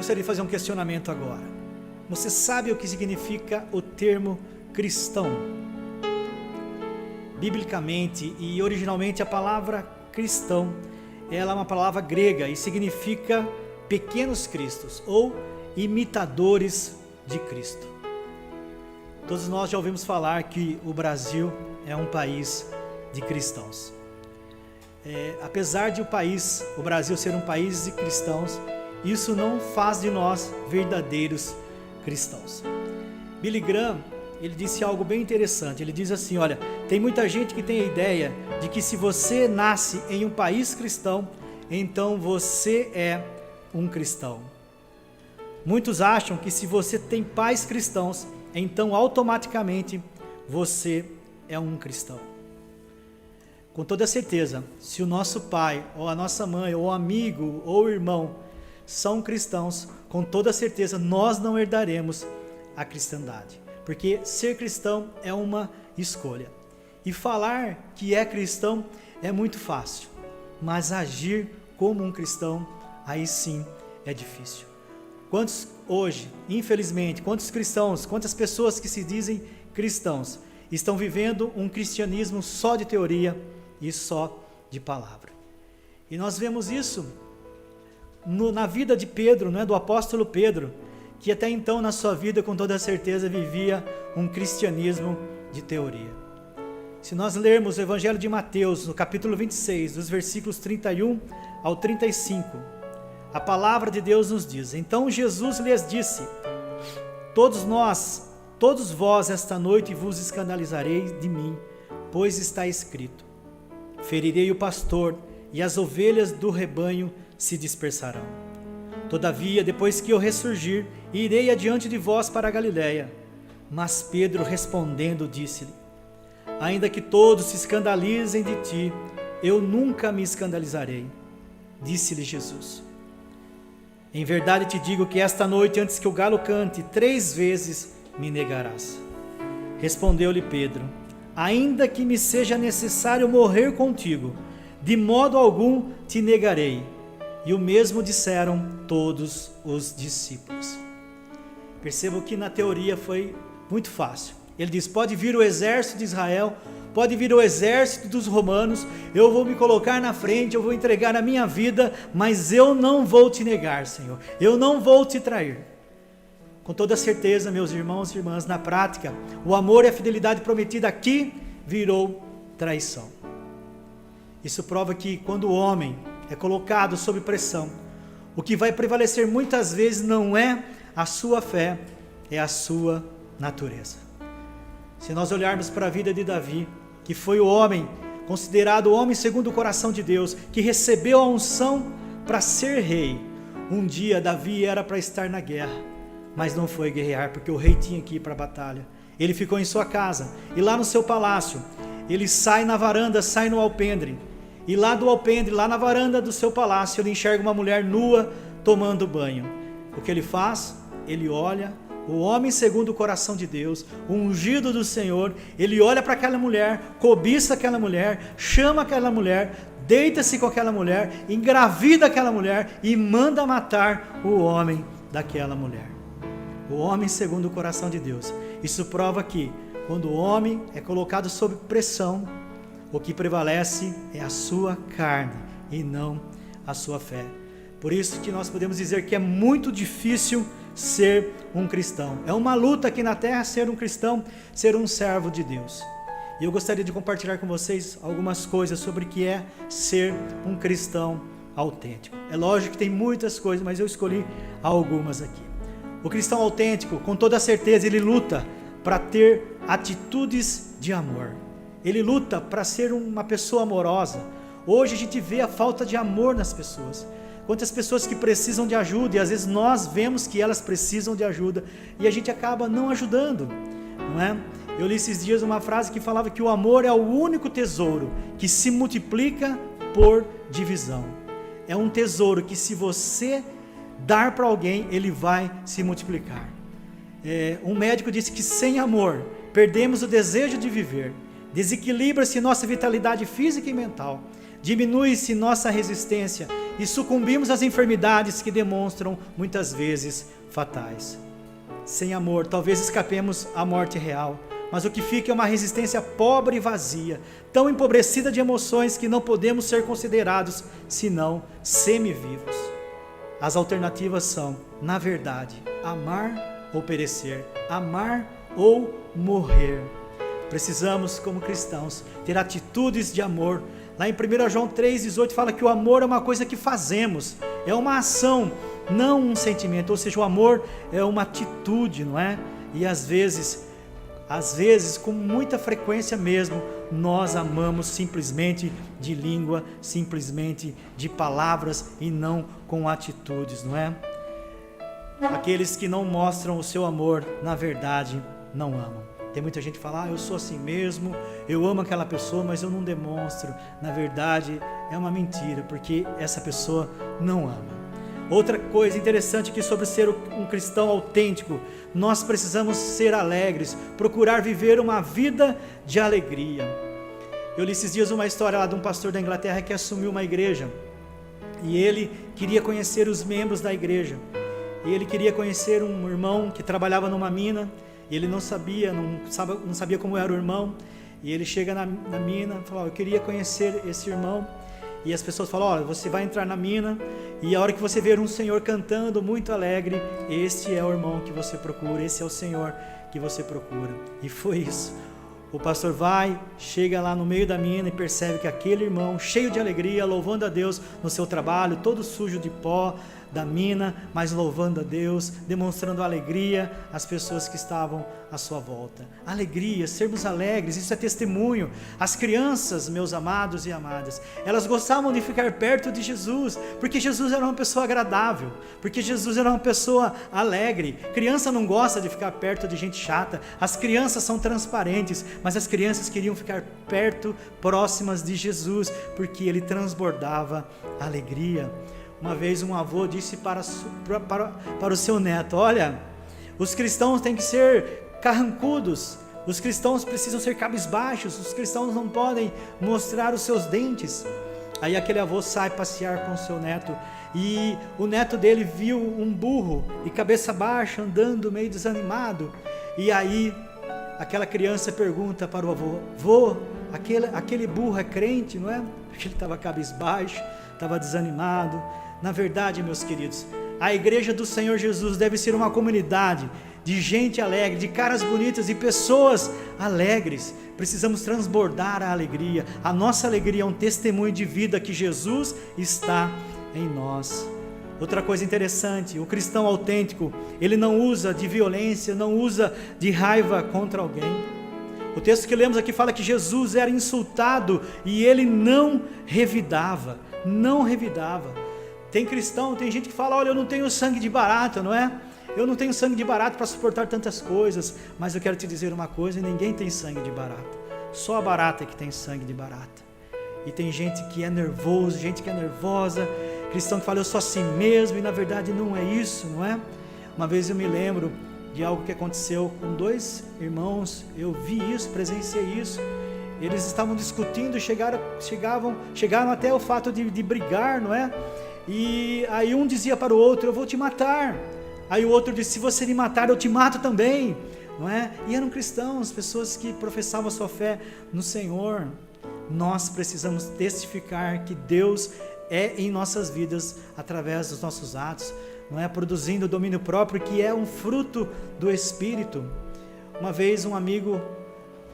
gostaria de fazer um questionamento agora. Você sabe o que significa o termo cristão? Biblicamente e originalmente a palavra cristão, ela é uma palavra grega e significa pequenos cristos ou imitadores de Cristo. Todos nós já ouvimos falar que o Brasil é um país de cristãos. Apesar de o Brasil ser um país de cristãos, isso não faz de nós verdadeiros cristãos. Billy Graham, ele disse algo bem interessante. Ele diz assim: olha, tem muita gente que tem a ideia de que se você nasce em um país cristão, então você é um cristão. Muitos acham que se você tem pais cristãos, então automaticamente você é um cristão. Com toda certeza, se o nosso pai, ou a nossa mãe, ou amigo, ou irmão são cristãos, com toda certeza nós não herdaremos a cristandade. Porque ser cristão é uma escolha. E falar que é cristão é muito fácil, mas agir como um cristão, aí sim é difícil. Quantos hoje, infelizmente, quantos cristãos, quantas pessoas que se dizem cristãos, estão vivendo um cristianismo só de teoria e só de palavra? E nós vemos isso na vida de Pedro, do apóstolo Pedro, que até então na sua vida com toda certeza vivia um cristianismo de teoria. Se nós lermos o Evangelho de Mateus, no capítulo 26, dos versículos 31 ao 35, a palavra de Deus nos diz: então Jesus lhes disse: todos vós esta noite vos escandalizareis de mim, pois está escrito: ferirei o pastor e as ovelhas do rebanho se dispersarão. Todavia, depois que eu ressurgir, irei adiante de vós para a Galiléia. Mas Pedro respondendo disse-lhe: ainda que todos se escandalizem de ti, eu nunca me escandalizarei. Disse-lhe Jesus: em verdade te digo que esta noite, antes que o galo cante, 3 vezes me negarás. Respondeu-lhe Pedro: ainda que me seja necessário morrer contigo, de modo algum te negarei. E o mesmo disseram todos os discípulos. Percebo que na teoria foi muito fácil. Ele diz: pode vir o exército de Israel, pode vir o exército dos romanos, eu vou me colocar na frente, eu vou entregar a minha vida, mas eu não vou te negar, Senhor, eu não vou te trair. Com toda certeza, meus irmãos e irmãs, na prática, o amor e a fidelidade prometida aqui virou traição. Isso prova que quando o homem é colocado sob pressão, o que vai prevalecer muitas vezes não é a sua fé, é a sua natureza. Se nós olharmos para a vida de Davi, que foi o homem, considerado o homem segundo o coração de Deus, que recebeu a unção para ser rei, um dia Davi era para estar na guerra, mas não foi guerrear, porque o rei tinha que ir para a batalha. Ele ficou em sua casa, e lá no seu palácio, ele sai na varanda, sai no alpendre, e lá do alpendre, lá na varanda do seu palácio, ele enxerga uma mulher nua tomando banho. O que ele faz? Ele olha, o homem segundo o coração de Deus, o ungido do Senhor, ele olha para aquela mulher, cobiça aquela mulher, chama aquela mulher, deita-se com aquela mulher, engravida aquela mulher e manda matar o homem daquela mulher. O homem segundo o coração de Deus. Isso prova que quando o homem é colocado sob pressão, o que prevalece é a sua carne e não a sua fé. Por isso que nós podemos dizer que é muito difícil ser um cristão. É uma luta aqui na terra ser um cristão, ser um servo de Deus. E eu gostaria de compartilhar com vocês algumas coisas sobre o que é ser um cristão autêntico. É lógico que tem muitas coisas, mas eu escolhi algumas aqui. O cristão autêntico, com toda certeza, ele luta para ter atitudes de amor. Ele luta para ser uma pessoa amorosa. Hoje a gente vê a falta de amor nas pessoas. Quantas pessoas que precisam de ajuda, e às vezes nós vemos que elas precisam de ajuda, e a gente acaba não ajudando, não é? Eu li esses dias uma frase que falava que o amor é o único tesouro que se multiplica por divisão. É um tesouro que, se você dar para alguém, ele vai se multiplicar. Um médico disse que sem amor perdemos o desejo de viver, desequilibra-se nossa vitalidade física e mental, diminui-se nossa resistência e sucumbimos às enfermidades que demonstram muitas vezes fatais. Sem amor, talvez escapemos à morte real, mas o que fica é uma resistência pobre e vazia, tão empobrecida de emoções que não podemos ser considerados senão semivivos. As alternativas são, na verdade, amar ou perecer, amar ou morrer. Precisamos, como cristãos, ter atitudes de amor. Lá em 1 João 3,18 fala que o amor é uma coisa que fazemos, é uma ação, não um sentimento, ou seja, o amor é uma atitude, não é? E às vezes, com muita frequência mesmo, nós amamos simplesmente de língua, simplesmente de palavras e não com atitudes, não é? Aqueles que não mostram o seu amor, na verdade, não amam. Tem muita gente que fala, eu sou assim mesmo, eu amo aquela pessoa, mas eu não demonstro. Na verdade, é uma mentira, porque essa pessoa não ama. Outra coisa interessante aqui sobre ser um cristão autêntico, nós precisamos ser alegres, procurar viver uma vida de alegria. Eu li esses dias uma história lá de um pastor da Inglaterra que assumiu uma igreja, e ele queria conhecer os membros da igreja, e ele queria conhecer um irmão que trabalhava numa mina, e ele não sabia como era o irmão, e ele chega na mina e fala, eu queria conhecer esse irmão, e as pessoas falam, você vai entrar na mina, e a hora que você ver um senhor cantando muito alegre, este é o irmão que você procura, esse é o senhor que você procura. E foi isso. O pastor vai, chega lá no meio da mina e percebe que aquele irmão, cheio de alegria, louvando a Deus no seu trabalho, todo sujo de pó da mina, mas louvando a Deus, demonstrando alegria às pessoas que estavam à sua volta. Alegria, sermos alegres, isso é testemunho. As crianças, meus amados e amadas, elas gostavam de ficar perto de Jesus, porque Jesus era uma pessoa agradável, porque Jesus era uma pessoa alegre. Criança não gosta de ficar perto de gente chata, as crianças são transparentes, mas as crianças queriam ficar perto, próximas de Jesus, porque ele transbordava alegria. Uma vez um avô disse para o seu neto, olha, os cristãos têm que ser carrancudos, os cristãos precisam ser cabisbaixos, os cristãos não podem mostrar os seus dentes. Aí aquele avô sai passear com o seu neto, e o neto dele viu um burro de cabeça baixa andando meio desanimado, e aí aquela criança pergunta para o avô, vô, aquele burro é crente, não é? Porque ele estava cabisbaixo, estava desanimado. Na verdade, meus queridos, a igreja do Senhor Jesus deve ser uma comunidade de gente alegre, de caras bonitas e pessoas alegres. Precisamos transbordar a alegria. A nossa alegria é um testemunho de vida que Jesus está em nós. Outra coisa interessante, o cristão autêntico, ele não usa de violência, não usa de raiva contra alguém. O texto que lemos aqui fala que Jesus era insultado e ele não revidava, não revidava. Tem cristão, tem gente que fala, olha, eu não tenho sangue de barata, não é? Eu não tenho sangue de barata para suportar tantas coisas, mas eu quero te dizer uma coisa, ninguém tem sangue de barata, só a barata é que tem sangue de barata. E tem gente que é nervoso, gente que é nervosa, cristão que fala, eu sou assim mesmo, e na verdade não é isso, não é? Uma vez eu me lembro de algo que aconteceu com dois irmãos, eu vi isso, presenciei isso, eles estavam discutindo, chegaram até o fato de brigar, não é? E aí um dizia para o outro, eu vou te matar. Aí o outro disse, se você me matar, eu te mato também, não é? E eram cristãos, pessoas que professavam a sua fé no Senhor. Nós precisamos testificar que Deus é em nossas vidas, através dos nossos atos, não é? Produzindo o domínio próprio, que é um fruto do Espírito. Uma vez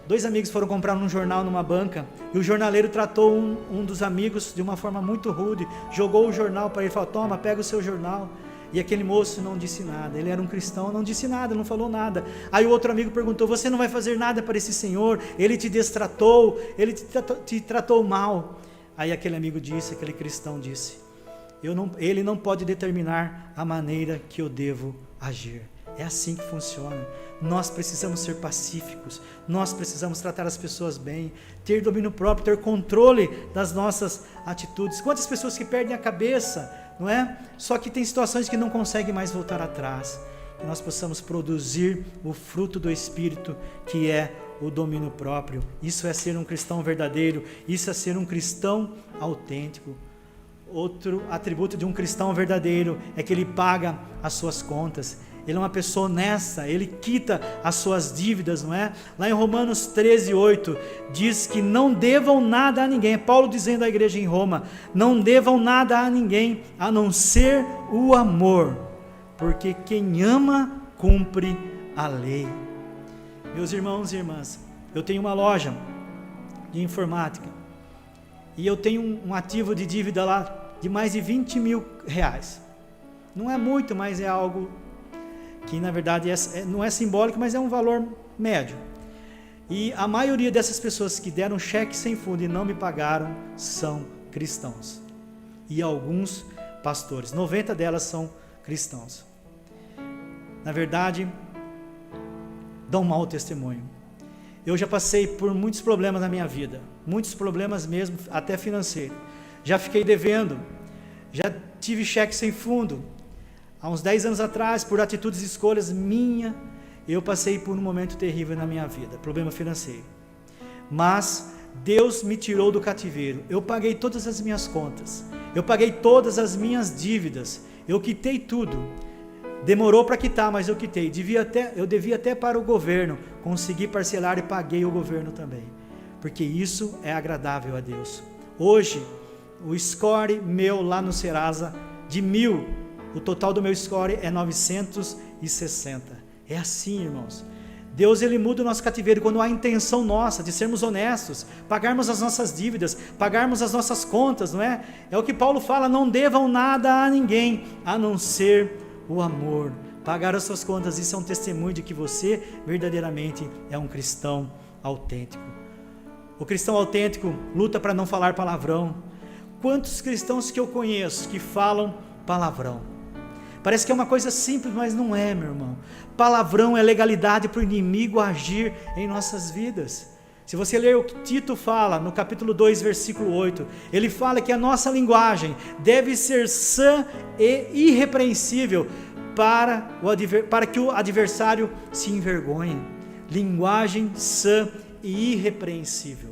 dois amigos foram comprar um jornal numa banca, e o jornaleiro tratou um dos amigos de uma forma muito rude, jogou o jornal para ele, falou, toma, pega o seu jornal. E aquele moço não disse nada, ele era um cristão, não disse nada, não falou nada. Aí o outro amigo perguntou, você não vai fazer nada para esse senhor? Ele te destratou, ele te tratou mal. Aí aquele cristão disse, ele não pode determinar a maneira que eu devo agir. É assim que funciona. Nós precisamos ser pacíficos, nós precisamos tratar as pessoas bem, ter domínio próprio, ter controle das nossas atitudes. Quantas pessoas que perdem a cabeça, não é? Só que tem situações que não conseguem mais voltar atrás. Que nós possamos produzir o fruto do Espírito, que é o domínio próprio. Isso é ser um cristão verdadeiro, isso é ser um cristão autêntico. Outro atributo de um cristão verdadeiro é que ele paga as suas contas. Ele é uma pessoa honesta, ele quita as suas dívidas, não é? Lá em Romanos 13:8 diz que não devam nada a ninguém. É Paulo dizendo à igreja em Roma: não devam nada a ninguém, a não ser o amor, porque quem ama cumpre a lei. Meus irmãos e irmãs, eu tenho uma loja de informática e eu tenho um ativo de dívida lá de mais de 20 mil reais. Não é muito, mas é algo que na verdade não é simbólico, mas é um valor médio. E a maioria dessas pessoas que deram cheque sem fundo e não me pagaram são cristãos. E alguns pastores, 90 delas são cristãos. Na verdade, dão mau testemunho. Eu já passei por muitos problemas na minha vida, muitos problemas mesmo, até financeiro. Já fiquei devendo, já tive cheque sem fundo. Há uns 10 anos atrás, por atitudes e escolhas minhas, eu passei por um momento terrível na minha vida, problema financeiro. Mas Deus me tirou do cativeiro. Eu paguei todas as minhas contas, eu paguei todas as minhas dívidas, eu quitei tudo. Demorou para quitar, mas eu quitei. Eu devia até para o governo, consegui parcelar e paguei o governo também, porque isso é agradável a Deus. Hoje, o score meu lá no Serasa, de 1000, o total do meu score é 960. É assim, irmãos. Deus, ele muda o nosso cativeiro quando há a intenção nossa de sermos honestos, pagarmos as nossas dívidas, pagarmos as nossas contas, não é? É o que Paulo fala: não devam nada a ninguém, a não ser o amor. Pagar as suas contas, isso é um testemunho de que você verdadeiramente é um cristão autêntico. O cristão autêntico luta para não falar palavrão. Quantos cristãos que eu conheço que falam palavrão? Parece que é uma coisa simples, mas não é, meu irmão. Palavrão é legalidade para o inimigo agir em nossas vidas. Se você ler o que Tito fala no capítulo 2, versículo 8, ele fala que a nossa linguagem deve ser sã e irrepreensível para que o adversário se envergonhe. Linguagem sã e irrepreensível.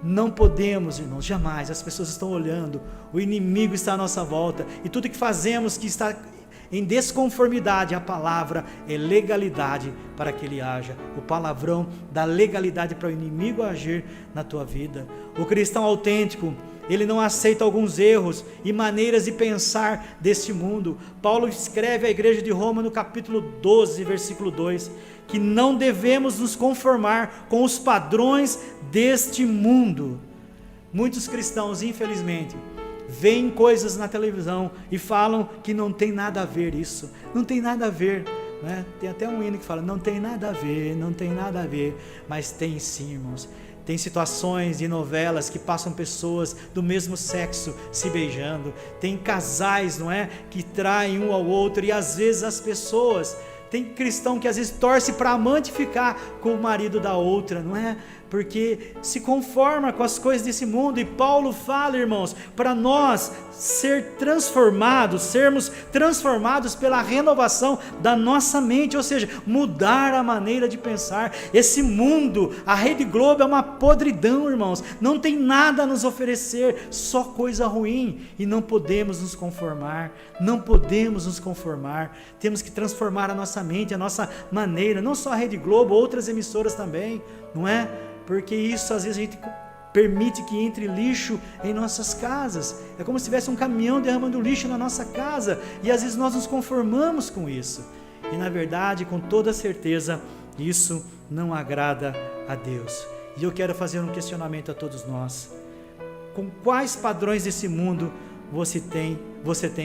Não podemos, irmãos, jamais. As pessoas estão olhando, o inimigo está à nossa volta, e tudo que fazemos que está em desconformidade à palavra é legalidade para que ele haja. O palavrão dá legalidade para o inimigo agir na tua vida. O cristão autêntico, ele não aceita alguns erros e maneiras de pensar deste mundo. Paulo escreve à igreja de Roma no capítulo 12, versículo 2, que não devemos nos conformar com os padrões deste mundo. Muitos cristãos, infelizmente, veem coisas na televisão e falam que não tem nada a ver isso, não tem nada a ver, né? Tem até um hino que fala: não tem nada a ver, não tem nada a ver, mas tem sim, irmãos. Tem situações de novelas que passam pessoas do mesmo sexo se beijando, tem casais, não é, que traem um ao outro, e às vezes as pessoas, tem cristão que às vezes torce para a amante ficar com o marido da outra, não é? Porque se conforma com as coisas desse mundo. E Paulo fala, irmãos, para nós sermos transformados pela renovação da nossa mente, ou seja, mudar a maneira de pensar. Esse mundo, a Rede Globo é uma podridão, irmãos, não tem nada a nos oferecer, só coisa ruim, e não podemos nos conformar, temos que transformar a nossa mente, a nossa maneira, não só a Rede Globo, outras emissoras também, não é? Porque isso às vezes a gente permite que entre lixo em nossas casas. É como se tivesse um caminhão derramando lixo na nossa casa, e às vezes nós nos conformamos com isso. E na verdade, com toda certeza, isso não agrada a Deus. E eu quero fazer um questionamento a todos nós: com quais padrões desse mundo você tem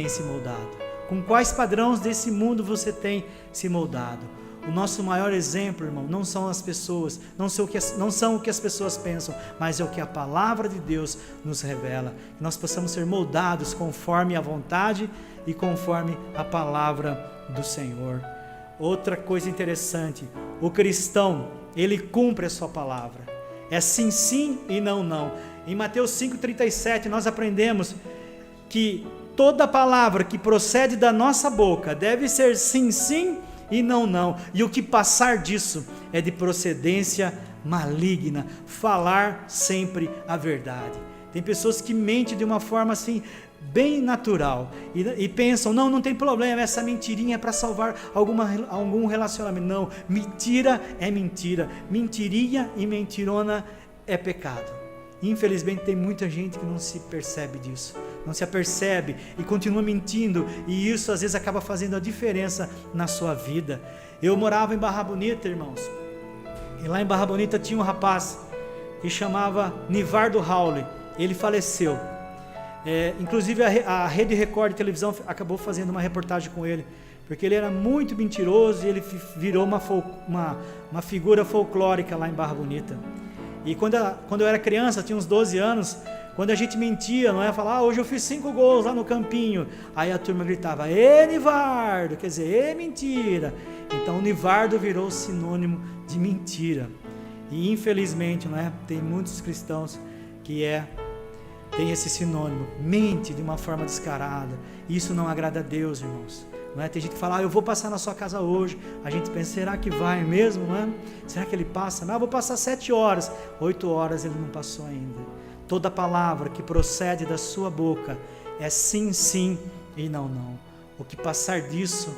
se moldado? Com quais padrões desse mundo você tem se moldado? O nosso maior exemplo, irmão, não são as pessoas, não são o que as pessoas pensam, mas é o que a palavra de Deus nos revela. Que nós possamos ser moldados conforme a vontade e conforme a palavra do Senhor. Outra coisa interessante: o cristão, ele cumpre a sua palavra. É sim, sim e não, não. Em Mateus 5,37 nós aprendemos que toda palavra que procede da nossa boca deve ser sim, sim e não, não, e o que passar disso é de procedência maligna. Falar sempre a verdade. Tem pessoas que mentem de uma forma assim, bem natural, e pensam, não tem problema, essa mentirinha é para salvar algum relacionamento. Não, mentira é mentira, mentirinha e mentirona é pecado. Infelizmente tem muita gente que não se percebe disso, não se apercebe e continua mentindo, e isso às vezes acaba fazendo a diferença na sua vida. Eu morava em Barra Bonita, irmãos, e lá em Barra Bonita tinha um rapaz que chamava Nivardo Rauli. Ele faleceu. Inclusive a Rede Record de televisão acabou fazendo uma reportagem com ele, porque ele era muito mentiroso e ele virou uma figura folclórica lá em Barra Bonita. E quando eu era criança, tinha uns 12 anos, quando a gente mentia, não é? Falar, hoje eu fiz 5 gols lá no campinho, aí a turma gritava, Nivardo, quer dizer, mentira. Então o Nivardo virou sinônimo de mentira. E infelizmente, não é? Tem muitos cristãos que tem esse sinônimo, mente de uma forma descarada. Isso não agrada a Deus, irmãos. Não é? Tem gente que fala, eu vou passar na sua casa hoje. A gente pensa, será que vai mesmo? Não é? Será que ele passa? Não, eu vou passar 7 horas. 8 horas ele não passou ainda. Toda palavra que procede da sua boca é sim, sim e não, não. O que passar disso,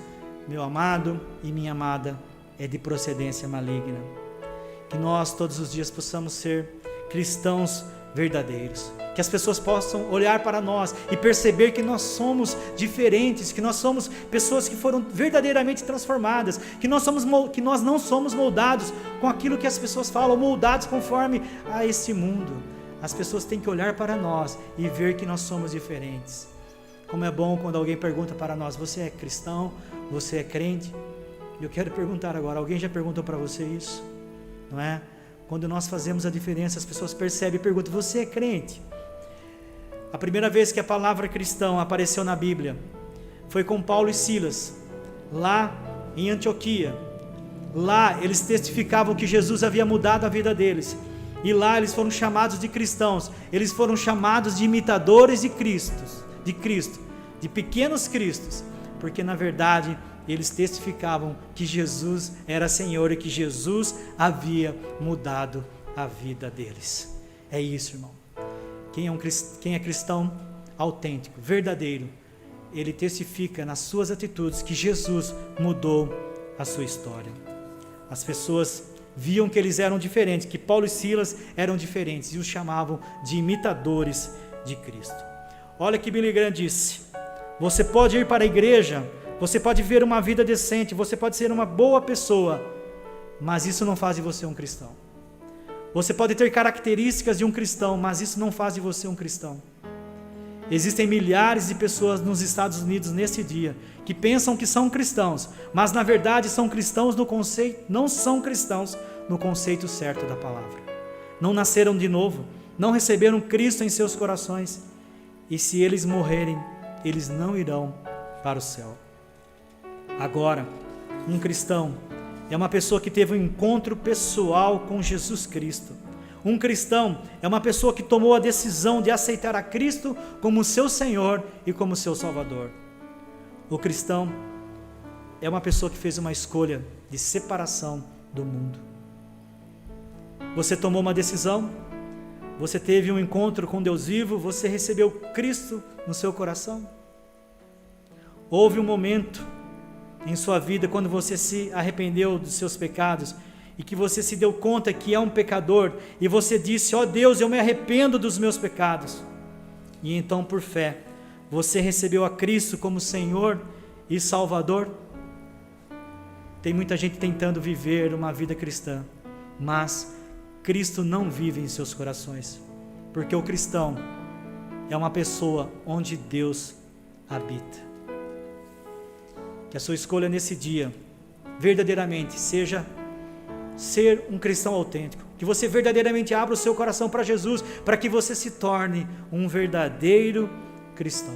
meu amado e minha amada, é de procedência maligna. Que nós todos os dias possamos ser cristãos verdadeiros, que as pessoas possam olhar para nós e perceber que nós somos diferentes, que nós somos pessoas que foram verdadeiramente transformadas, que nós não somos moldados com aquilo que as pessoas falam, moldados conforme a esse mundo. As pessoas têm que olhar para nós e ver que nós somos diferentes. Como é bom quando alguém pergunta para nós, você é cristão? Você é crente? Eu quero perguntar agora, alguém já perguntou para você isso? Não é? Quando nós fazemos a diferença, as pessoas percebem e perguntam, você é crente? A primeira vez que a palavra cristão apareceu na Bíblia foi com Paulo e Silas, lá em Antioquia. Lá eles testificavam que Jesus havia mudado a vida deles, e lá eles foram chamados de cristãos, eles foram chamados de imitadores de Cristo, de pequenos cristos, porque na verdade eles testificavam que Jesus era Senhor e que Jesus havia mudado a vida deles. É isso, irmão. Quem é cristão autêntico, verdadeiro, ele testifica nas suas atitudes que Jesus mudou a sua história. As pessoas viam que eles eram diferentes, que Paulo e Silas eram diferentes e os chamavam de imitadores de Cristo. Olha que Billy Graham disse, você pode ir para a igreja, você pode viver uma vida decente, você pode ser uma boa pessoa, mas isso não faz de você um cristão. Você pode ter características de um cristão, mas isso não faz de você um cristão. Existem milhares de pessoas nos Estados Unidos nesse dia que pensam que são cristãos, mas na verdade são cristãos no conceito, não são cristãos no conceito certo da palavra. Não nasceram de novo, não receberam Cristo em seus corações, e se eles morrerem, eles não irão para o céu. Agora, um cristão é uma pessoa que teve um encontro pessoal com Jesus Cristo. Um cristão é uma pessoa que tomou a decisão de aceitar a Cristo como seu Senhor e como seu Salvador. O cristão é uma pessoa que fez uma escolha de separação do mundo. Você tomou uma decisão, você teve um encontro com Deus vivo, você recebeu Cristo no seu coração. Houve um momento em sua vida quando você se arrependeu dos seus pecados e que você se deu conta que é um pecador e você disse, ó Deus, eu me arrependo dos meus pecados. E então por fé, você recebeu a Cristo como Senhor e Salvador. Tem muita gente tentando viver uma vida cristã, mas Cristo não vive em seus corações, porque o cristão é uma pessoa onde Deus habita. Que a sua escolha nesse dia, verdadeiramente, seja ser um cristão autêntico. Que você verdadeiramente abra o seu coração para Jesus, para que você se torne um verdadeiro cristão.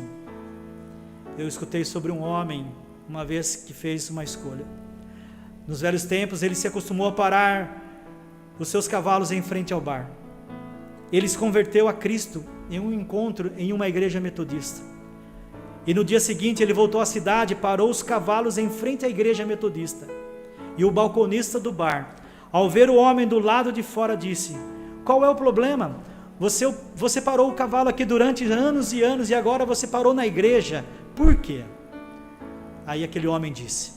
Eu escutei sobre um homem, uma vez que fez uma escolha. Nos velhos tempos, ele se acostumou a parar os seus cavalos em frente ao bar. Ele se converteu a Cristo em um encontro em uma igreja metodista. E no dia seguinte ele voltou à cidade e parou os cavalos em frente à igreja metodista. E o balconista do bar, ao ver o homem do lado de fora, disse, qual é o problema? você parou o cavalo aqui durante anos e anos e agora você parou na igreja, por quê? Aí aquele homem disse: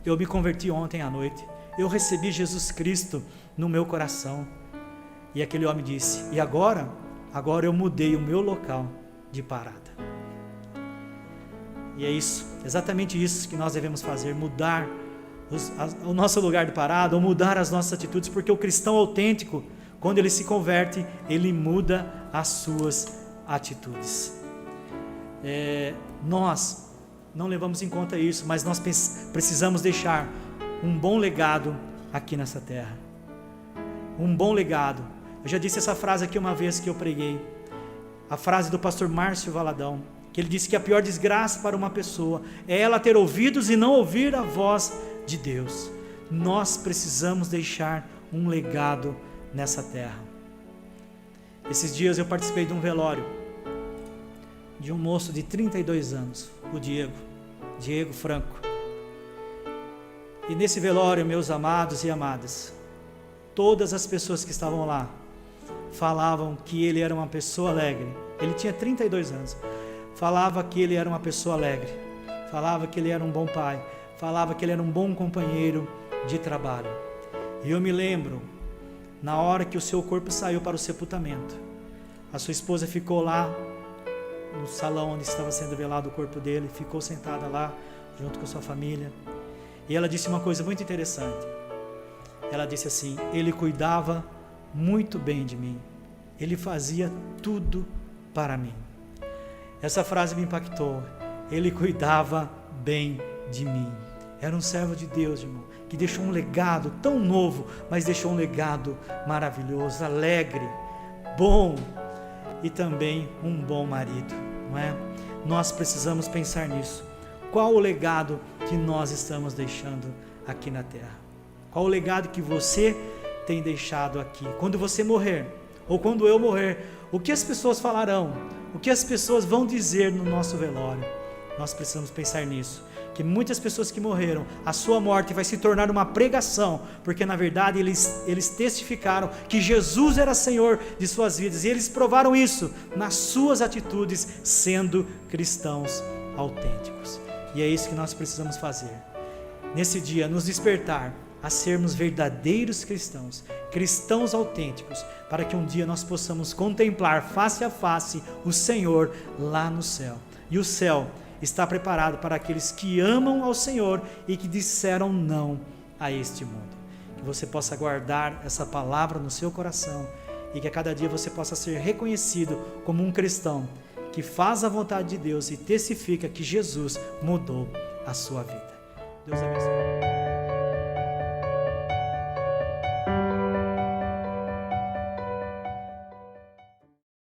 eu me converti ontem à noite, eu recebi Jesus Cristo no meu coração. E aquele homem disse: e agora eu mudei o meu local de parada. E é isso, exatamente isso que nós devemos fazer, mudar o nosso lugar de parada, ou mudar as nossas atitudes, porque o cristão autêntico, quando ele se converte, ele muda as suas atitudes. Nós não levamos em conta isso, mas nós precisamos deixar um bom legado aqui nessa terra. Um bom legado. Eu já disse essa frase aqui uma vez que eu preguei, a frase do pastor Márcio Valadão, que ele disse que a pior desgraça para uma pessoa é ela ter ouvidos e não ouvir a voz de Deus. Nós precisamos deixar um legado nessa terra. Esses dias eu participei de um velório de um moço de 32 anos, o Diego Franco. E nesse velório, meus amados e amadas, todas as pessoas que estavam lá falavam que ele era uma pessoa alegre. Ele tinha 32 anos. Falava que ele era uma pessoa alegre. Falava que ele era um bom pai. Falava que ele era um bom companheiro de trabalho. E eu me lembro, na hora que o seu corpo saiu para o sepultamento, a sua esposa ficou lá no salão onde estava sendo velado o corpo dele, ficou sentada lá junto com a sua família, e ela disse uma coisa muito interessante. Ela disse assim: ele cuidava muito bem de mim, ele fazia tudo para mim. Essa frase me impactou. Ele cuidava bem de mim. Era um servo de Deus, irmão, que deixou um legado tão novo, mas deixou um legado maravilhoso, alegre, bom, e também um bom marido, não é? Nós precisamos pensar nisso. Qual o legado que nós estamos deixando aqui na terra? Qual o legado que você tem deixado aqui? Quando você morrer, ou quando eu morrer, o que as pessoas falarão? O que as pessoas vão dizer no nosso velório? Nós precisamos pensar nisso, que muitas pessoas que morreram, a sua morte vai se tornar uma pregação, porque na verdade eles testificaram que Jesus era Senhor de suas vidas, e eles provaram isso nas suas atitudes, sendo cristãos autênticos. E é isso que nós precisamos fazer nesse dia, nos despertar a sermos verdadeiros cristãos, cristãos autênticos, para que um dia nós possamos contemplar face a face o Senhor lá no céu. E o céu está preparado para aqueles que amam ao Senhor e que disseram não a este mundo. Que você possa guardar essa palavra no seu coração e que a cada dia você possa ser reconhecido como um cristão que faz a vontade de Deus e testifica que Jesus mudou a sua vida. Deus abençoe.